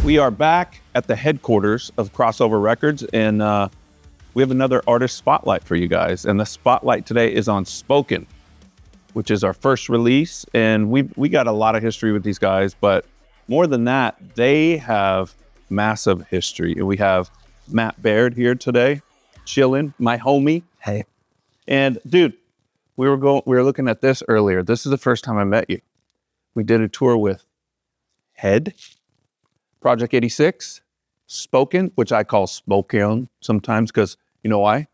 We are back at the headquarters of Crossover Records, and we have another artist spotlight for you guys. And the spotlight today is on Spoken, which is our first release. And we got a lot of history with these guys, but more than that, they have massive history. And we have Matt Baird here today, chilling, my homie. Hey. And dude, we were looking at this earlier. This is the first time I met you. We did a tour with Head, Project 86, Spoken, which I call Spoken sometimes because you know why?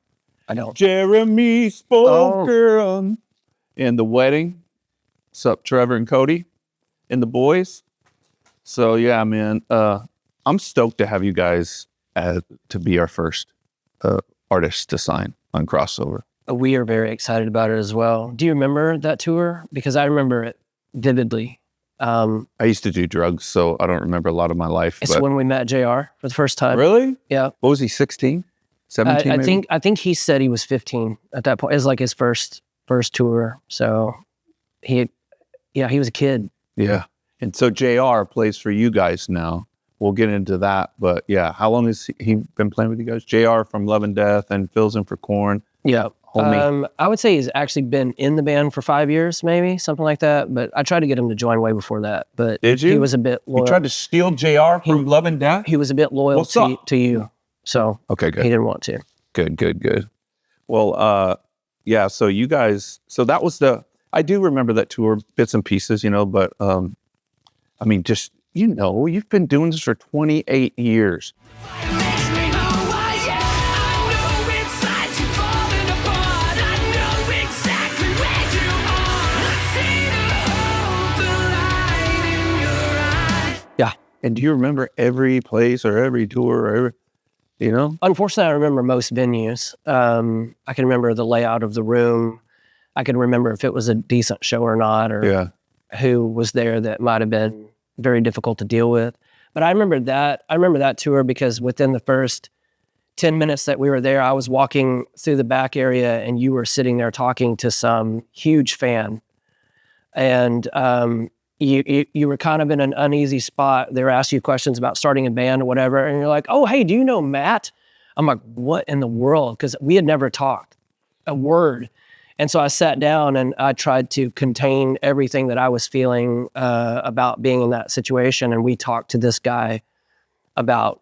I don't. Jeremy Spoken. And The Wedding. What's up, Trevor and Cody? And the boys. So yeah, man, I'm stoked to have you guys to be our first artist to sign on Crossover. We are very excited about it as well. Do you remember that tour? Because I remember it vividly. I used to do drugs, so I don't remember a lot of my life. It's when we met JR for the first time. Really? Yeah. What was he, 16? 17 maybe? I think he said he was 15 at that point. It was like his first tour. So he was a kid. Yeah. And so JR plays for you guys now. We'll get into that. But yeah, how long has he been playing with you guys? JR from Love and Death and fills in for Korn. Yeah. Homie. I would say he's actually been in the band for 5 years, maybe, something like that. But I tried to get him to join way before that. But did you? He was a bit loyal. You tried to steal JR from Love and Death? He was a bit loyal to you. So okay, good. He didn't want to. Good. Well, yeah, so you guys, that was I do remember that tour, bits and pieces, but I mean, just, you've been doing this for 28 years. Yeah. And do you remember every place or every tour or every, Unfortunately, I remember most venues. I can remember the layout of the room. I can remember if it was a decent show or not, or who was there that might have been very difficult to deal with. But I remember that tour because within the first 10 minutes that we were there, I was walking through the back area and you were sitting there talking to some huge fan. And you were kind of in an uneasy spot. They were asking you questions about starting a band or whatever. And you're like, oh, hey, do you know Matt? I'm like, what in the world? Because we had never talked a word. And so I sat down and I tried to contain everything that I was feeling about being in that situation. And we talked to this guy about,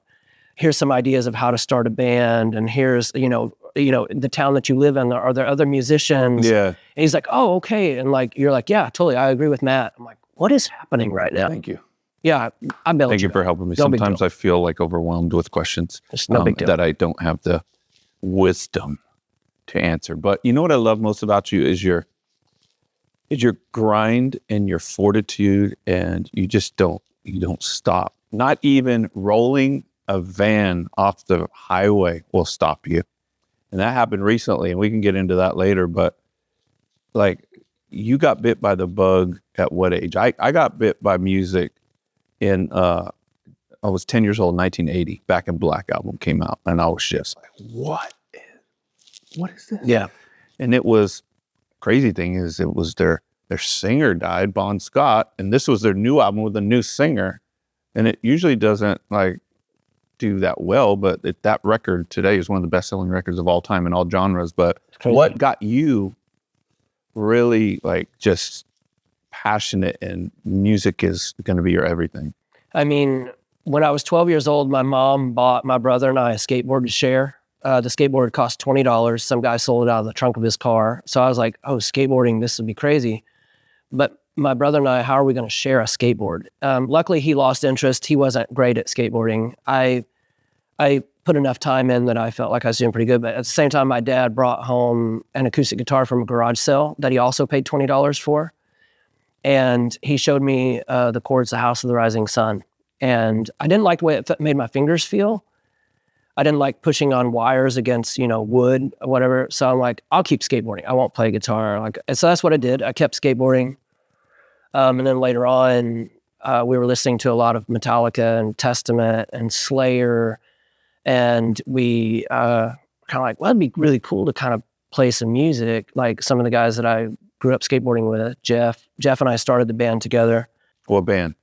here's some ideas of how to start a band. And here's, the town that you live in, are there other musicians? Yeah. And he's like, oh, okay. And like, you're like, yeah, totally. I agree with Matt. I'm like, what is happening right now? Thank you. Yeah, I bailed you. Thank you for helping me. Sometimes I feel like overwhelmed with questions that I don't have the wisdom to answer. But you know what I love most about you is your grind and your fortitude, and you don't stop. Not even rolling a van off the highway will stop you. And that happened recently, and we can get into that later. But like, you got bit by the bug at what age? I got bit by music I was 10 years old in 1980. Back in Black album came out, and I was just like, what is this? Yeah. And it was, crazy thing is, it was their singer died, Bon Scott, and this was their new album with a new singer. And it usually doesn't like do that well, but that record today is one of the best-selling records of all time in all genres. But what got you really like just passionate and music is going to be your everything? I mean, when I was 12 years old, my mom bought my brother and I a skateboard to share. The skateboard cost $20. Some guy sold it out of the trunk of his car. So I was like, oh, skateboarding, this would be crazy. But my brother and I, how are we going to share a skateboard? Luckily, he lost interest. He wasn't great at skateboarding. I put enough time in that I felt like I was doing pretty good. But at the same time, my dad brought home an acoustic guitar from a garage sale that he also paid $20 for. And he showed me the chords, The House of the Rising Sun. And I didn't like the way it made my fingers feel. I didn't like pushing on wires against, wood or whatever. So I'm like, I'll keep skateboarding. I won't play guitar. And so that's what I did. I kept skateboarding. And then later on, we were listening to a lot of Metallica and Testament and Slayer. And we kind of like, well, it'd be really cool to kind of play some music. Like some of the guys that I grew up skateboarding with, Jeff and I started the band together. What band?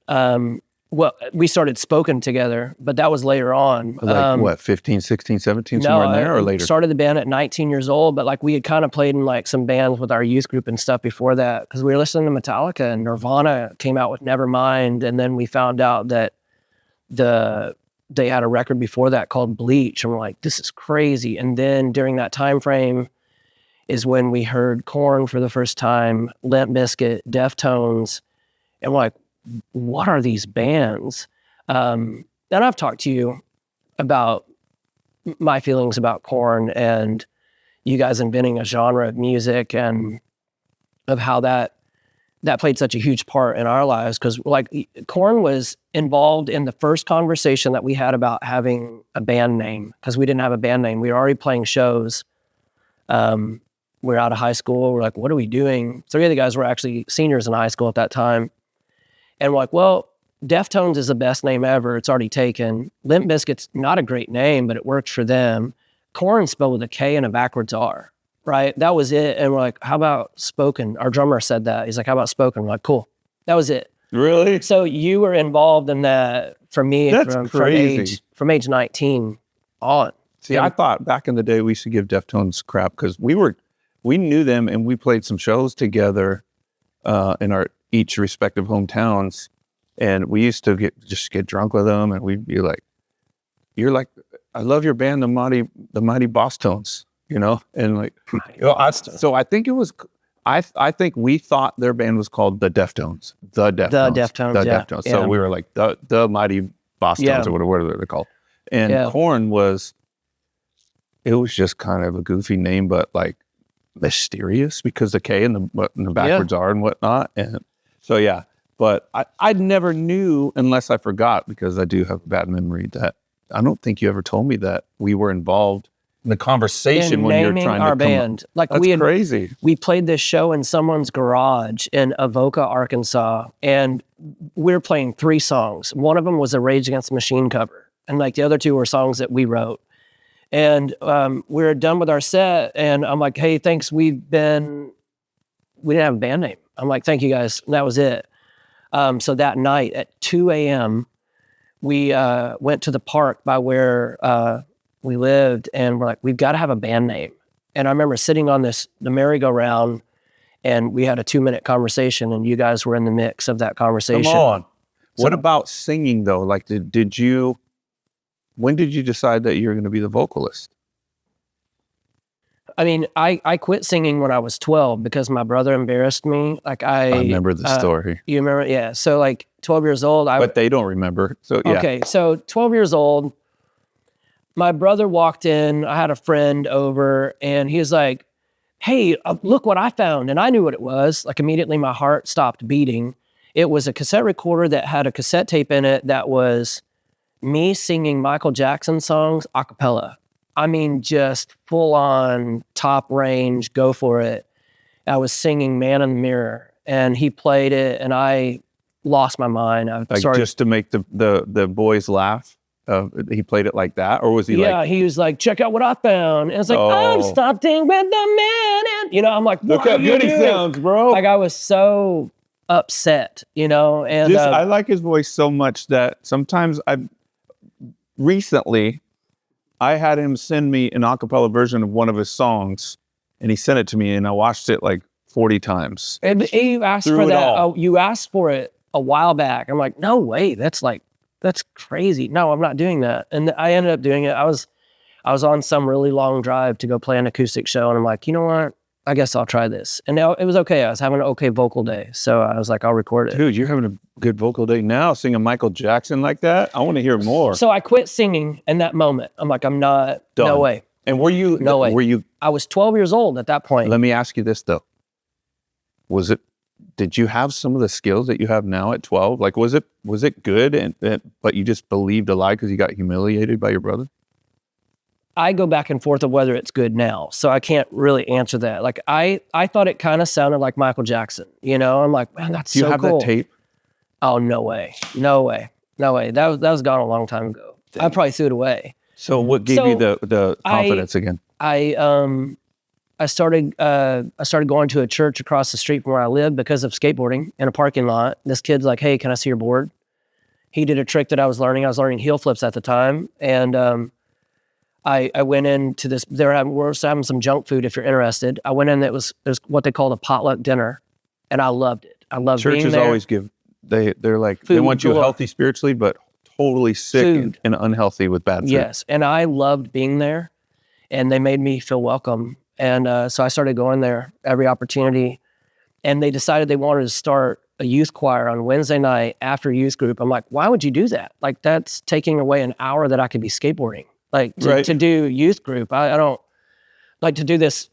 Well, we started spoken together, but that was later on. Like what, 15, 16, 17, somewhere in there, or later? Started the band at 19 years old, but like we had kind of played in like some bands with our youth group and stuff before that, because we were listening to Metallica, and Nirvana came out with Nevermind, and then we found out that they had a record before that called Bleach, and we're like, this is crazy. And then during that time frame is when we heard Korn for the first time, Limp Bizkit, Deftones, and we're like, what are these bands? And I've talked to you about my feelings about Korn and you guys inventing a genre of music and of how that played such a huge part in our lives. Because like Korn was involved in the first conversation that we had about having a band name, because we didn't have a band name. We were already playing shows. We were out of high school. We're like, what are we doing? 3 of the guys were actually seniors in high school at that time. And we're like, well, Deftones is the best name ever. It's already taken. Limp Bizkit's not a great name, but it works for them. Korn spelled with a K and a backwards R, right? That was it. And we're like, how about Spoken? Our drummer said that. He's like, how about Spoken? We're like, cool. That was it. Really? So you were involved in that for me. That's crazy. From age 19 on. See, I thought back in the day we should give Deftones crap because we knew them and we played some shows together in our each respective hometowns, and we used to get drunk with them, and we'd be like, "You're like, I love your band, the Mighty Boss Tones," you know, and like, so I think it was. I think we thought their band was called the Deftones. The Deftones. So we were like the Mighty Boss Tones or whatever they're called. And Korn was just kind of a goofy name, but like mysterious because the K and the backwards R and whatnot. And so, yeah, but I never knew, unless I forgot, because I do have a bad memory, that I don't think you ever told me that we were involved in the conversation when you're trying our to band. Like That's crazy. We played this show in someone's garage in Avoca, Arkansas, and we were playing 3 songs. One of them was a Rage Against the Machine cover, and like the other 2 were songs that we wrote. And we were done with our set, and I'm like, hey, thanks. We didn't have a band name. I'm like, thank you guys. And that was it. So that night at 2 a.m., we went to the park by where we lived, and we're like, we've got to have a band name. And I remember sitting on the merry-go-round, and we had a 2-minute conversation, and you guys were in the mix of that conversation. Come on. What about singing, though? Like, when did you decide that you were going to be the vocalist? I mean, I quit singing when I was 12 because my brother embarrassed me. Like I remember the story. You remember? Yeah. So like 12 years old. But they don't remember. So yeah. Okay. So 12 years old, my brother walked in. I had a friend over, and he was like, hey, look what I found. And I knew what it was. Like immediately my heart stopped beating. It was a cassette recorder that had a cassette tape in it that was me singing Michael Jackson songs a cappella. I mean, just full on top range, go for it. I was singing Man in the Mirror, and he played it, and I lost my mind. Just to make the boys laugh? He played it like that? Or was he Yeah, he was like, check out what I found. And it's like, I'm stopping with the man. And, I'm like, look how good he sounds, bro. Like, I was so upset, And I like his voice so much that sometimes recently, I had him send me an a cappella version of one of his songs, and he sent it to me, and I watched it like 40 times. And you asked for that. You asked for it a while back. I'm like, no way. That's crazy. No, I'm not doing that. And I ended up doing it. I was on some really long drive to go play an acoustic show, and I'm like, you know what? I guess I'll try this. And it was okay. I was having an okay vocal day. So I was like, I'll record it. Dude, you're having a good vocal day now, singing Michael Jackson like that? I want to hear more. So I quit singing in that moment. I'm like, I'm not, done. No way. And were you? No way. I was 12 years old at that point. Let me ask you this though. Did you have some of the skills that you have now at 12? Like, was it good, but you just believed a lie because you got humiliated by your brother? I go back and forth of whether it's good now, so I can't really answer that. Like I thought it kind of sounded like Michael Jackson, I'm like, man, that's so cool. Do you have that tape? Oh, no way. That was gone a long time ago. Dang. I probably threw it away. So what gave you the confidence again? I started going to a church across the street from where I lived because of skateboarding in a parking lot. This kid's like, hey, can I see your board? he did a trick that I was learning. I was learning heel flips at the time. And I went into this, we're having some junk food if you're interested. I went in, it was what they called a potluck dinner. And I loved it. I loved being there. Churches always give, they're like, they Food want you galore. healthy spiritually, but totally sick and unhealthy with bad food. Yes. And I loved being there. And they made me feel welcome. And so I started going there every opportunity. And they decided they wanted to start a youth choir on Wednesday night after youth group. I'm like, why would you do that? Like, that's taking away an hour that I could be skateboarding. Like, to do youth group, I don't like to do this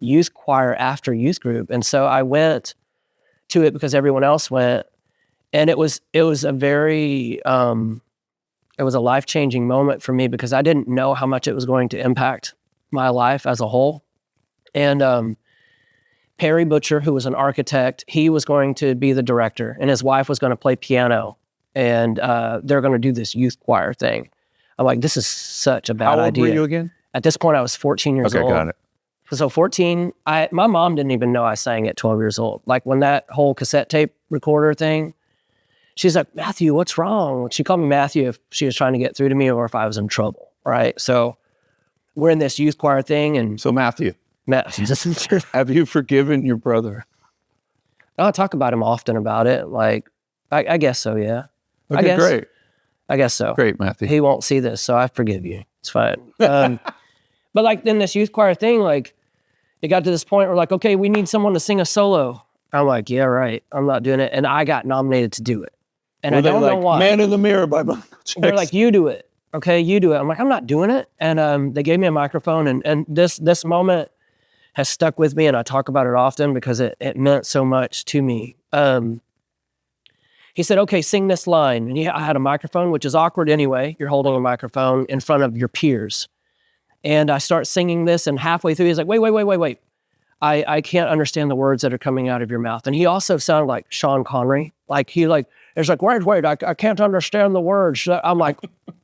youth choir after youth group. And so I went to it because everyone else went. And it was a very, it was a life-changing moment for me because I didn't know how much it was going to impact my life as a whole. And Perry Butcher, who was an architect, he was going to be the director, and his wife was going to play piano, and they're going to do this youth choir thing. I'm like, this is such a bad idea. How old were you again? At this point, I was 14 years old. Okay, got it. So 14, my mom didn't even know I sang at 12 years old. Like, when that whole cassette tape recorder thing, she's like, Matthew, what's wrong? She called me Matthew if she was trying to get through to me or if I was in trouble, right? So we're in this youth choir thing. And so Matthew, have you forgiven your brother? I'll talk about him often about it. Like, I guess so, yeah. Okay, great. I guess so. Great, Matthew. He won't see this, so I forgive you. It's fine. But like, in this youth choir thing, like, it got to this point where, like, okay, we need someone to sing a solo. I'm like, yeah, right. I'm not doing it. And I got nominated to do it. And I don't know why. Man in the Mirror by Michael Jackson. They're like, you do it. Okay, you do it. I'm like, I'm not doing it. And they gave me a microphone. And this moment has stuck with me. And I talk about it often because it meant so much to me. He said, okay, sing this line. And I had a microphone, which is awkward anyway. You're holding a microphone in front of your peers. And I start singing this. And halfway through, he's like, wait. I can't understand the words that are coming out of your mouth. And he also sounded like Sean Connery. Like, it's like, wait, I can't understand the words. I'm like,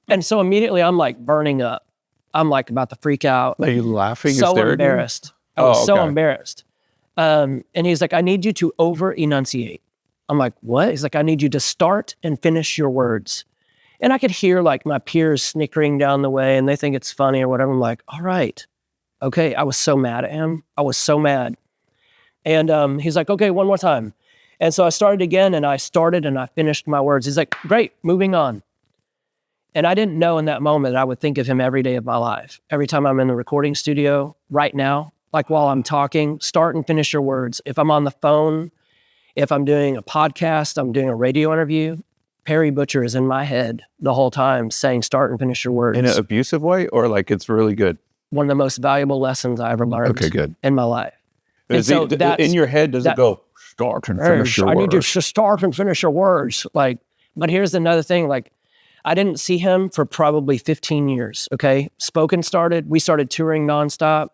and so immediately I'm like burning up. I'm like about to freak out. Are you laughing? So embarrassed. I was so embarrassed. And he's like, I need you to over-enunciate. I'm like, what? He's like, I need you to start and finish your words. And I could hear like my peers snickering down the way and they think it's funny or whatever. I'm like, all right. Okay. I was so mad at him. I was so mad. And he's like, okay, one more time. And so I started again and I finished my words. He's like, great, moving on. And I didn't know in that moment that I would think of him every day of my life. Every time I'm in the recording studio right now, like while I'm talking, start and finish your words. If I'm on the phone, if I'm doing a podcast, I'm doing a radio interview, Perry Butcher is in my head the whole time saying, start and finish your words. In an abusive way or like it's really good? One of the most valuable lessons I ever learned in my life. So in your head, does it go, start and finish your words? I need you to start and finish your words. Like, but here's another thing. Like, I didn't see him for probably 15 years, okay? Spoken started. We started touring nonstop.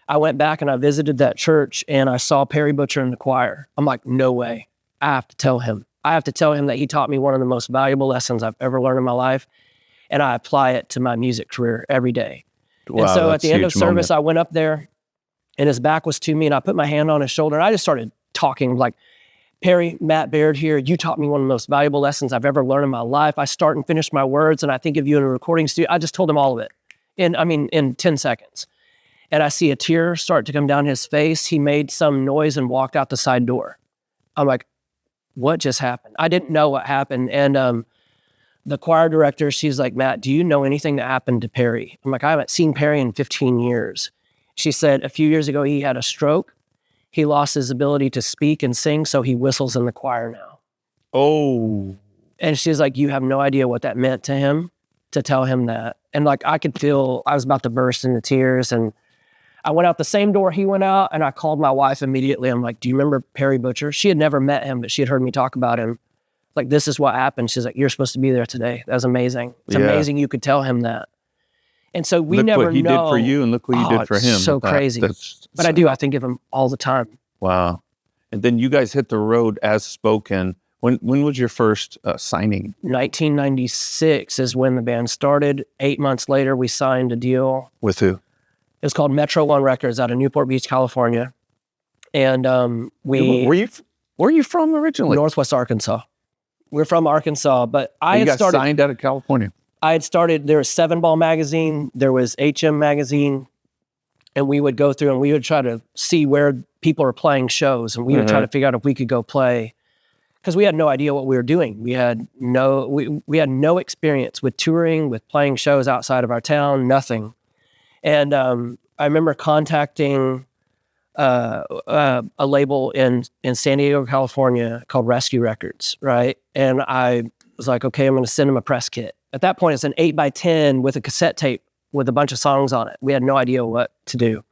I went back and I visited that church and I saw Perry Butcher in the choir. I'm like, no way. I have to tell him. I have to tell him that he taught me one of the most valuable lessons I've ever learned in my life. And I apply it to my music career every day. Wow, and so at the end of service, I went up there and his back was to me and I put my hand on his shoulder and I just started talking like, Perry, Matt Baird here, you taught me one of the most valuable lessons I've ever learned in my life. I start and finish my words and I think of you in a recording studio. I just told him all of it in 10 seconds. And I see a tear start to come down his face. He made some noise and walked out the side door. I'm like, what just happened? I didn't know what happened. And the choir director, she's like, Matt, do you know anything that happened to Perry? I'm like, I haven't seen Perry in 15 years. She said, a few years ago, he had a stroke. He lost his ability to speak and sing, so he whistles in the choir now. Oh. And she's like, you have no idea what that meant to him to tell him that. And like, I could feel I was about to burst into tears. And I went out the same door he went out and I called my wife immediately. I'm like, do you remember Perry Butcher? She had never met him, but she had heard me talk about him. Like, this is what happened. She's like, you're supposed to be there today. That was amazing. It's amazing you could tell him that. And so we never know. Look what he did for you and look what you did for him. So crazy. But I think of him all the time. Wow. And then you guys hit the road as spoken. When was your first signing? 1996 is when the band started. 8 months later, we signed a deal. With who? It's called Metro One Records out of Newport Beach, California. And Where are you from originally? Northwest Arkansas. We're from Arkansas, but I You had got started. signed out of California. I had started. There was 7 Ball magazine. There was HM magazine, and we would go through and we would try to see where people are playing shows, and we would try to figure out if we could go play, because we had no idea what we were doing. We had no experience with touring, with playing shows outside of our town, nothing. And I remember contacting a label in San Diego, California called Rescue Records, right? And I was like, okay, I'm going to send them a press kit. At that point, it's an 8x10 with a cassette tape with a bunch of songs on it. We had no idea what to do.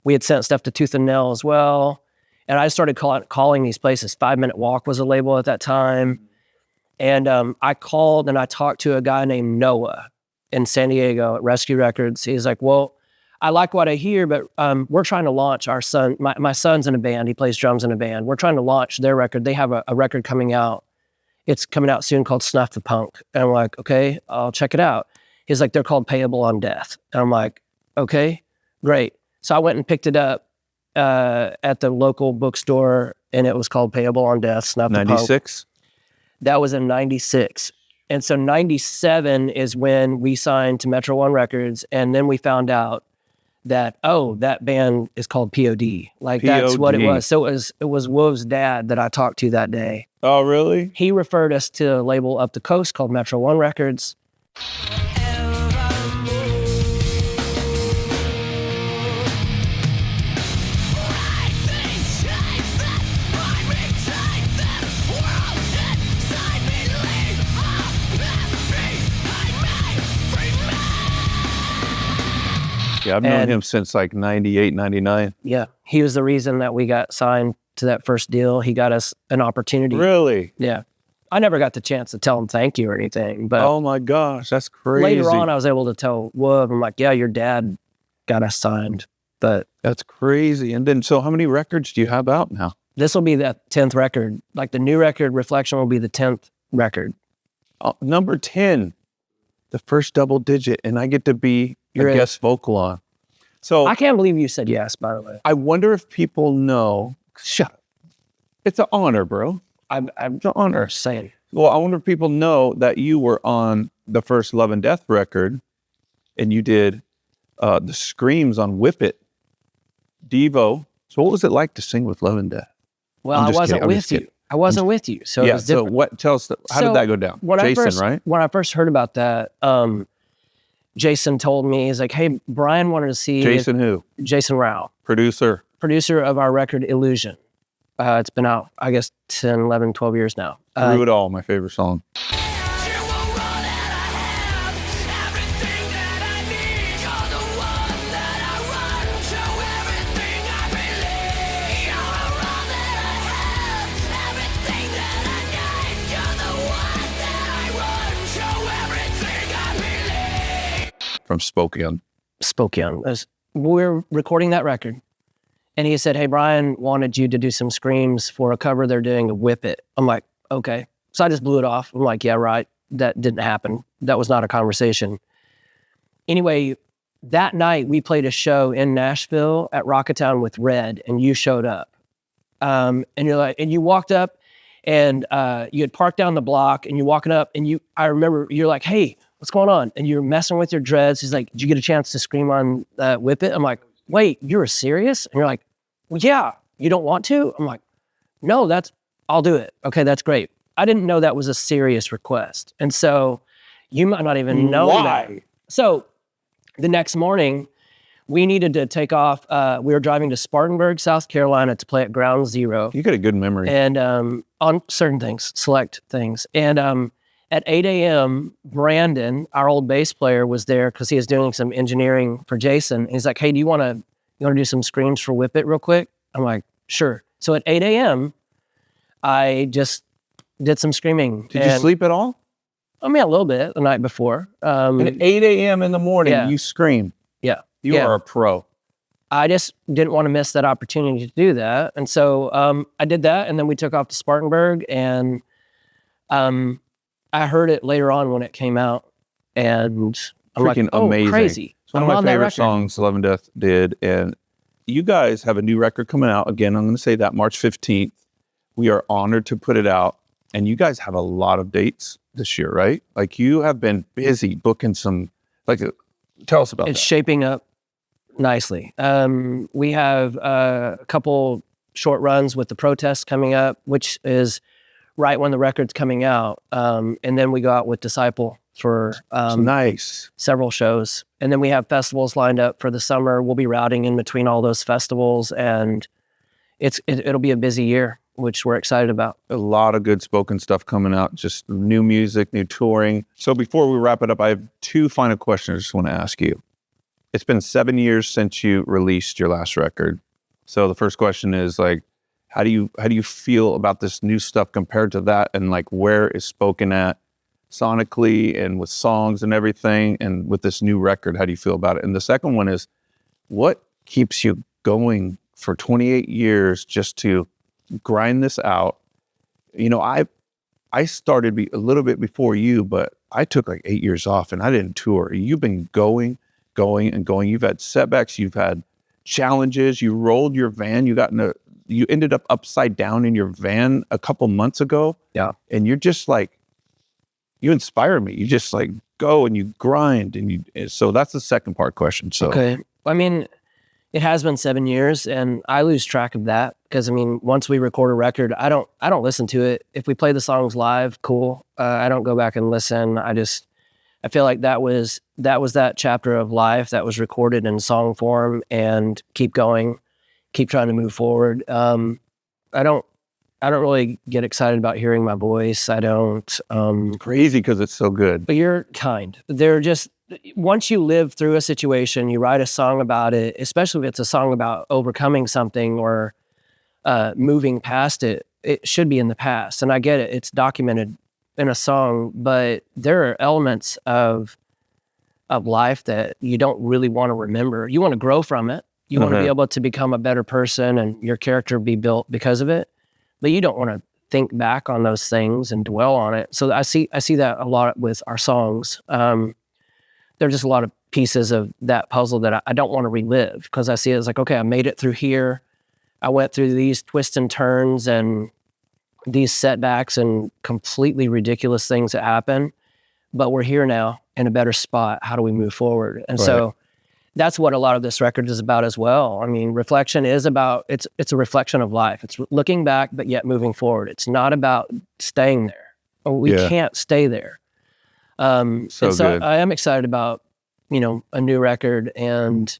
We had sent stuff to Tooth and Nail as well. And I started calling these places. 5 Minute Walk was a label at that time. And I called and I talked to a guy named Noah in San Diego at Rescue Records. He's like, well, I like what I hear, but we're trying to launch our son. My son's in a band. He plays drums in a band. We're trying to launch their record. They have a record coming out. It's coming out soon called Snuff the Punk. And I'm like, okay, I'll check it out. He's like, they're called Payable on Death. And I'm like, okay, great. So I went and picked it up at the local bookstore, and it was called Payable on Death, Snuff the Punk. 96? That was in 96. And so 97 is when we signed to Metro One Records, and then we found out that, oh, that band is called POD. Like, that's what it POD. was. So it was Wolf's dad that I talked to that day. Oh, really? He referred us to a label up the coast called Metro One Records. Yeah, I've known him since like 98, 99. Yeah, he was the reason that we got signed to that first deal. He got us an opportunity. Really? Yeah. I never got the chance to tell him thank you or anything, but Oh my gosh, that's crazy. later on I was able to tell Wolf, I'm like, yeah, your dad got us signed. But That's crazy. And then, so how many records do you have out now? this will be the 10th record. Like, the new record, Reflection, will be the 10th record. Number 10, the first double digit, and I get to be You're a in. guest vocal on. So I can't believe you said yes, by the way. I wonder if people know. Shut up. It's an honor, bro. I'm It's an honor. saying. Well, I wonder if people know that you were on the first Love and Death record, and you did the screams on Whip It, Devo. So what was it like to sing with Love and Death? Well, I'm I just wasn't kidding. I'm with just you. kidding. I wasn't with you. So it Yeah. was So different. what? Tell us. How So did that go down? When Jason, right? When I first heard about that, Jason told me, he's like, hey, Brian wanted to see Jason, who? Jason Rao, Producer. producer of our record Illusion. It's been out, I guess, 10, 11, 12 years now. Through It All, my favorite song. From Spokane. We're recording that record. And he said, hey, Brian wanted you to do some screams for a cover they're doing of Whip It. I'm like, okay. So I just blew it off. I'm like, yeah, right. That didn't happen. That was not a conversation. Anyway, that night we played a show in Nashville at Rocketown with Red, and you showed up. And you're like, and you walked up, and you had parked down the block, and you're walking up, and I remember you're like, hey, what's going on? And you're messing with your dreads. He's like, did you get a chance to scream on Whip It? I'm like, wait, you're serious? And you're like, well, yeah, you don't want to? I'm like, no, I'll do it. Okay, that's great. I didn't know that was a serious request. And so you might not even know that. Why? So the next morning, we needed to take off. We were driving to Spartanburg, South Carolina to play at Ground Zero. You got a good memory. And on certain things, select things. And at 8 a.m., Brandon, our old bass player, was there because he was doing some engineering for Jason. He's like, hey, do you want to do some screams for Whip It real quick? I'm like, sure. So at 8 a.m., I just did some screaming. Did you sleep at all? I mean, a little bit the night before. And at 8 a.m. in the morning, Yeah. you scream. Yeah. You are a pro. I just didn't want to miss that opportunity to do that. And so I did that, and then we took off to Spartanburg, and I heard it later on when it came out, and I'm Freaking like, oh, amazing. crazy. It's one I'm of on my that favorite record. songs Love and Death did. And you guys have a new record coming out. Again, I'm going to say that March 15th. We are honored to put it out. And you guys have a lot of dates this year, right? Like you have been busy booking some, tell us about It's that. shaping up nicely. We have a couple short runs with the protest coming up, which is right when the record's coming out. And then we go out with Disciple for Nice. several shows. And then we have festivals lined up for the summer. We'll be routing in between all those festivals, and it'll be a busy year, which we're excited about. A lot of good spoken stuff coming out, just new music, new touring. So before we wrap it up, I have two final questions I just want to ask you. It's been 7 years since you released your last record. So the first question is like, how do you feel about this new stuff compared to that? And like, where is spoken at sonically and with songs and everything? And with this new record, how do you feel about it? And the second one is, what keeps you going for 28 years just to grind this out? You know, I started a little bit before you, but I took like 8 years off and I didn't tour. You've been going and going. You've had setbacks, you've had challenges. You rolled your van, you ended up upside down in your van a couple months ago. Yeah. And you're just like, you inspire me. You just like go and you grind so that's the second part question. So Okay. I mean, it has been 7 years, and I lose track of that because, I mean, once we record a record, I don't listen to it. If we play the songs live, cool. I don't go back and listen. I feel like that was that chapter of life that was recorded in song form, and keep going, keep trying to move forward. I don't really get excited about hearing my voice. I don't. crazy because it's so good. But you're kind. They're just, once you live through a situation, you write a song about it, especially if it's a song about overcoming something or moving past it, it should be in the past. And I get it. It's documented in a song, but there are elements of life that you don't really want to remember. You want to grow from it. You want to be able to become a better person and your character be built because of it. But you don't want to think back on those things and dwell on it. So I see that a lot with our songs. There are just a lot of pieces of that puzzle that I don't want to relive, because I see it as like, okay, I made it through here. I went through these twists and turns and these setbacks and completely ridiculous things that happen, but we're here now in a better spot. How do we move forward? And so that's what a lot of this record is about as well. I mean, reflection is about, it's a reflection of life. It's looking back, but yet moving forward. It's not about staying there. We can't stay there. So I am excited about, a new record and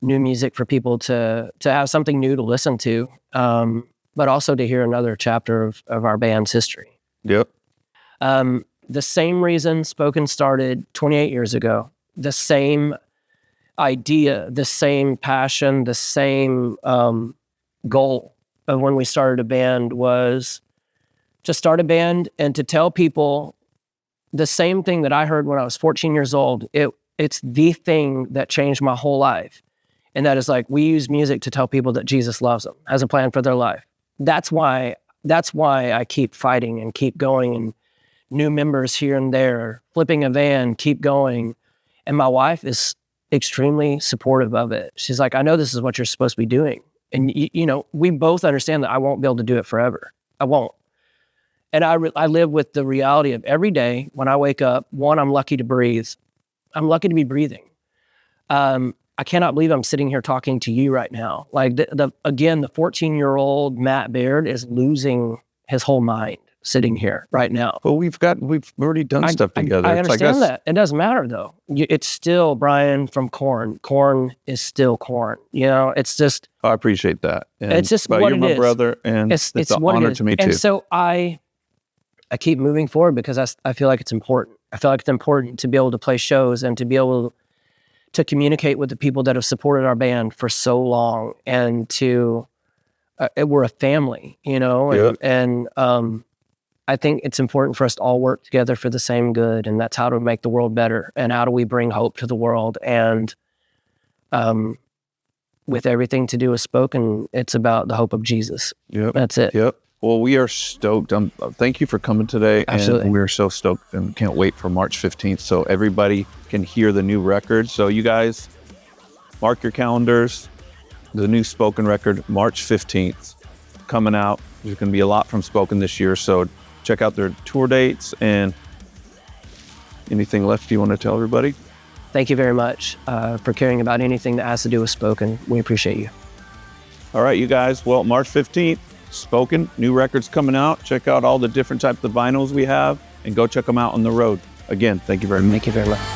new music for people to have something new to listen to, but also to hear another chapter of our band's history. Yep. The same reason Spoken started 28 years ago, the same idea, the same passion, the same goal of when we started a band was to start a band and to tell people the same thing that I heard when I was 14 years old. It's the thing that changed my whole life. And that is like, we use music to tell people that Jesus loves them, has a plan for their life. That's why I keep fighting and keep going, and new members here and there, flipping a van, keep going. And my wife is extremely supportive of it. She's like, I know this is what you're supposed to be doing. And we both understand that I won't be able to do it forever. I won't. And I live with the reality of every day when I wake up, one, I'm lucky to breathe. I'm lucky to be breathing. I cannot believe I'm sitting here talking to you right now. Like the 14-year-old Matt Baird is losing his whole mind sitting here right now. Well, we've already done stuff together. I understand that. It doesn't matter though. It's still Brian from Korn. Korn is still Korn. It's just. I appreciate that. And it's just what you're it is. You're my brother, and it's an honor to me too. And so I keep moving forward because I feel like it's important. I feel like it's important to be able to play shows and to be able to communicate with the people that have supported our band for so long, and we're a family, and I think it's important for us to all work together for the same good, and that's how to make the world better, and how do we bring hope to the world. And with everything to do with Spoken, it's about the hope of Jesus. Yep. That's it. Yep. Well, we are stoked. Thank you for coming today. Absolutely. And we're so stoked and can't wait for March 15th so everybody can hear the new record. So you guys, mark your calendars. The new Spoken record, March 15th, coming out. There's going to be a lot from Spoken this year. So check out their tour dates. And anything left you want to tell everybody? Thank you very much for caring about anything that has to do with Spoken. We appreciate you. All right, you guys. Well, March 15th, Spoken, new records coming out. Check out all the different types of vinyls we have and go check them out on the road. Again, thank you very much. Thank you very much.